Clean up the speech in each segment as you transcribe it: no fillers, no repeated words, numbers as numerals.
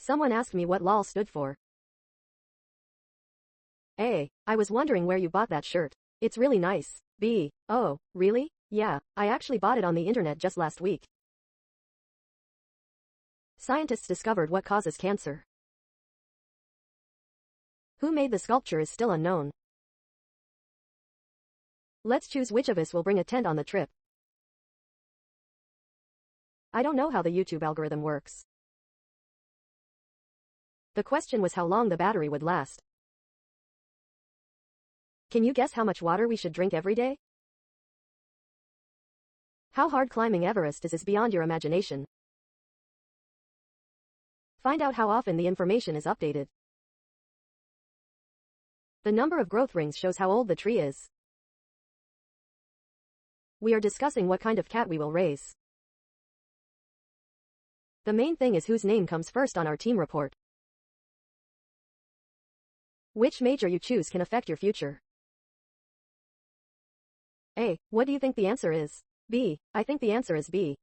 Someone asked me what LOL stood for. A. I was wondering where you bought that shirt. It's really nice. B. Oh, really? Yeah, I actually bought it on the internet just last week. Scientists discovered what causes cancer. Who made the sculpture is still unknown. Let's choose which of us will bring a tent on the trip. I don't know how the YouTube algorithm works. The question was how long the battery would last. Can you guess how much water we should drink every day? How hard climbing Everest is beyond your imagination. Find out how often the information is updated. The number of growth rings shows how old the tree is. We are discussing what kind of cat we will raise. The main thing is whose name comes first on our team report. Which major you choose can affect your future. A. What do you think the answer is? B. I think the answer is B.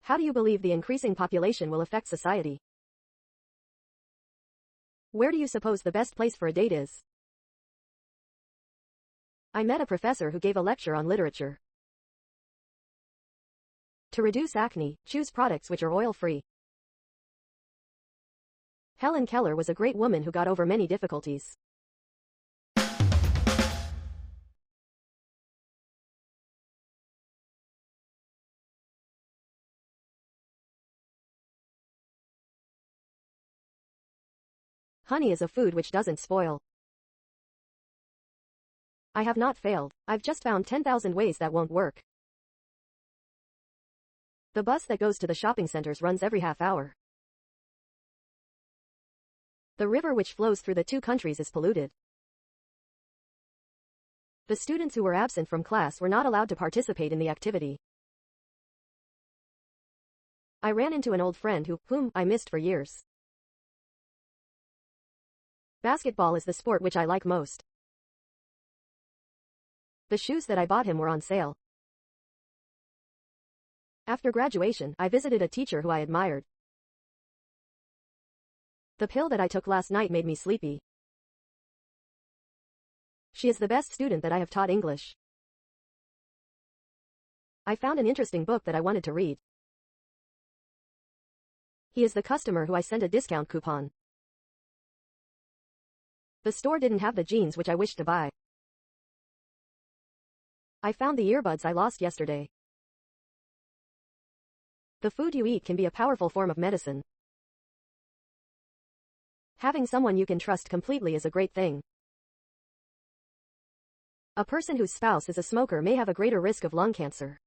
How do you believe the increasing population will affect society? Where do you suppose the best place for a date is? I met a professor who gave a lecture on literature. To reduce acne, choose products which are oil-free. Helen Keller was a great woman who got over many difficulties. Honey is a food which doesn't spoil. I have not failed. I've just found 10,000 ways that won't work. The bus that goes to the shopping centers runs every half hour. The river which flows through the two countries is polluted. The students who were absent from class were not allowed to participate in the activity. I ran into an old friend whom I missed for years. Basketball is the sport which I like most. The shoes that I bought him were on sale. After graduation, I visited a teacher who I admired. The pill that I took last night made me sleepy. She is the best student that I have taught English. I found an interesting book that I wanted to read. He is the customer who I sent a discount coupon. The store didn't have the jeans which I wished to buy. I found the earbuds I lost yesterday. The food you eat can be a powerful form of medicine. Having someone you can trust completely is a great thing. A person whose spouse is a smoker may have a greater risk of lung cancer.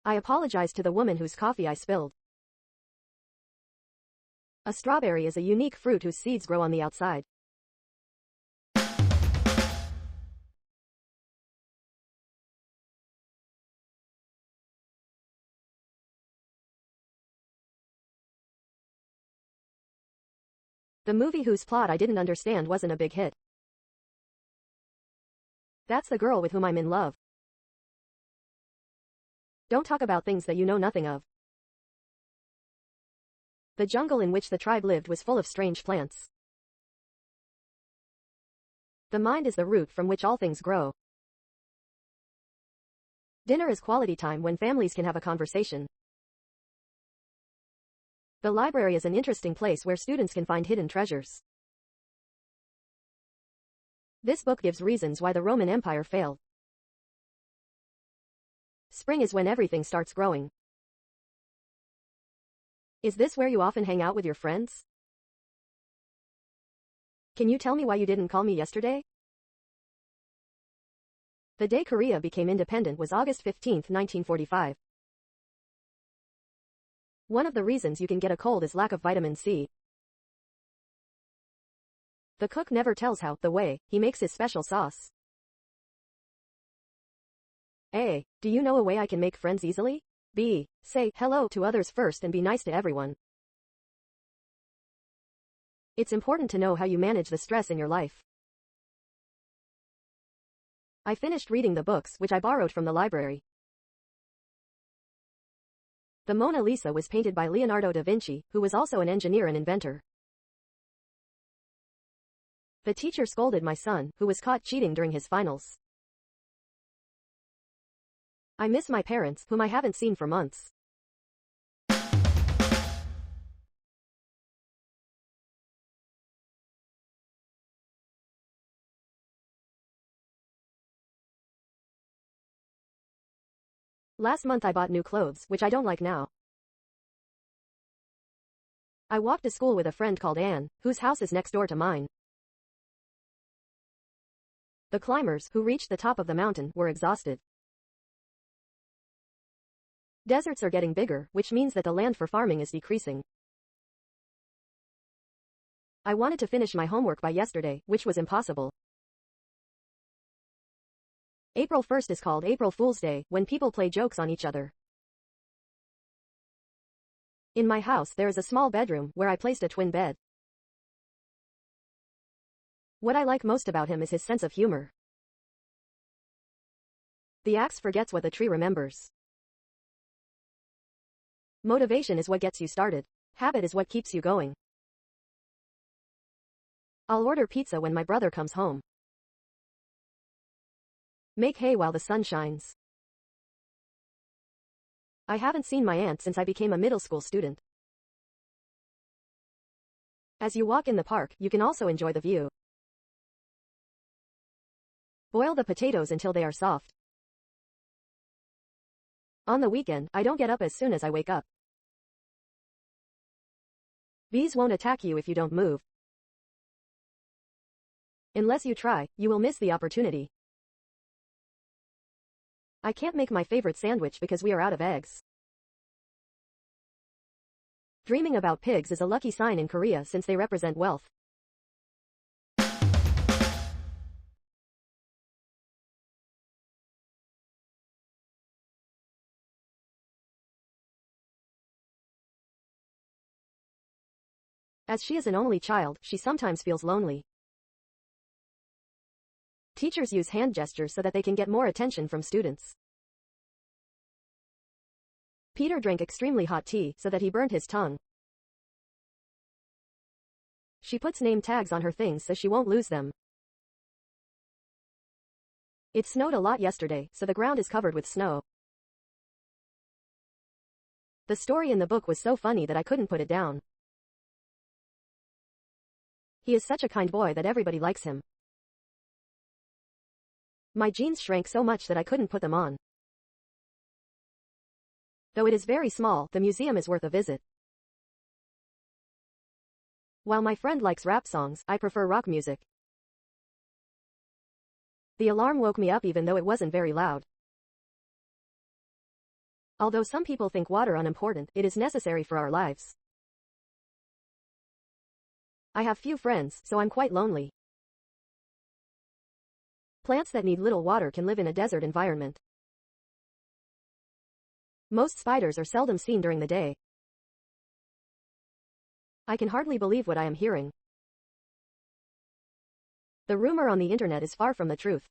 I apologize to the woman whose coffee I spilled. A strawberry is a unique fruit whose seeds grow on the outside. The movie whose plot I didn't understand wasn't a big hit. That's the girl with whom I'm in love. Don't talk about things that you know nothing of. The jungle in which the tribe lived was full of strange plants. The mind is the root from which all things grow. Dinner is quality time when families can have a conversation. The library is an interesting place where students can find hidden treasures. This book gives reasons why the Roman Empire failed. Spring is when everything starts growing. Is this where you often hang out with your friends? Can you tell me why you didn't call me yesterday? The day Korea became independent was August 15, 1945. One of the reasons you can get a cold is lack of vitamin C. The cook never tells the way he makes his special sauce. A. Do you know a way I can make friends easily? B. Say hello to others first and be nice to everyone. It's important to know how you manage the stress in your life. I finished reading the books which I borrowed from the library. The Mona Lisa was painted by Leonardo da Vinci, who was also an engineer and inventor. The teacher scolded my son, who was caught cheating during his finals. I miss my parents, whom I haven't seen for months. Last month I bought new clothes, which I don't like now. I walked to school with a friend called Anne, whose house is next door to mine. The climbers, who reached the top of the mountain, were exhausted. Deserts are getting bigger, which means that the land for farming is decreasing. I wanted to finish my homework by yesterday, which was impossible. April 1st is called April Fool's Day, when people play jokes on each other. In my house there is a small bedroom, where I placed a twin bed. What I like most about him is his sense of humor. The axe forgets what the tree remembers. Motivation is what gets you started. Habit is what keeps you going. I'll order pizza when my brother comes home. Make hay while the sun shines. I haven't seen my aunt since I became a middle school student. As you walk in the park, you can also enjoy the view. Boil the potatoes until they are soft. On the weekend, I don't get up as soon as I wake up. Bees won't attack you if you don't move. Unless you try, you will miss the opportunity. I can't make my favorite sandwich because we are out of eggs. Dreaming about pigs is a lucky sign in Korea since they represent wealth. As she is an only child, she sometimes feels lonely. Teachers use hand gestures so that they can get more attention from students. Peter drank extremely hot tea so that he burned his tongue. She puts name tags on her things so she won't lose them. It snowed a lot yesterday, so the ground is covered with snow. The story in the book was so funny that I couldn't put it down. He is such a kind boy that everybody likes him. My jeans shrank so much that I couldn't put them on. Though it is very small, the museum is worth a visit. While my friend likes rap songs, I prefer rock music. The alarm woke me up even though it wasn't very loud. Although some people think water unimportant, it is necessary for our lives. I have few friends, so I'm quite lonely. Plants that need little water can live in a desert environment. Most spiders are seldom seen during the day. I can hardly believe what I am hearing. The rumor on the internet is far from the truth.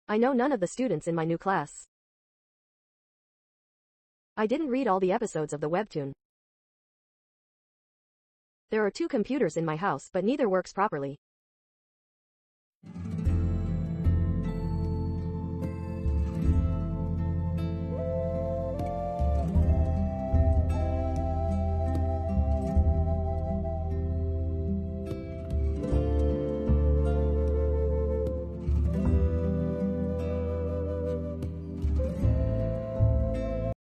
I know none of the students in my new class. I didn't read all the episodes of the webtoon. There are 2 computers in my house, but neither works properly.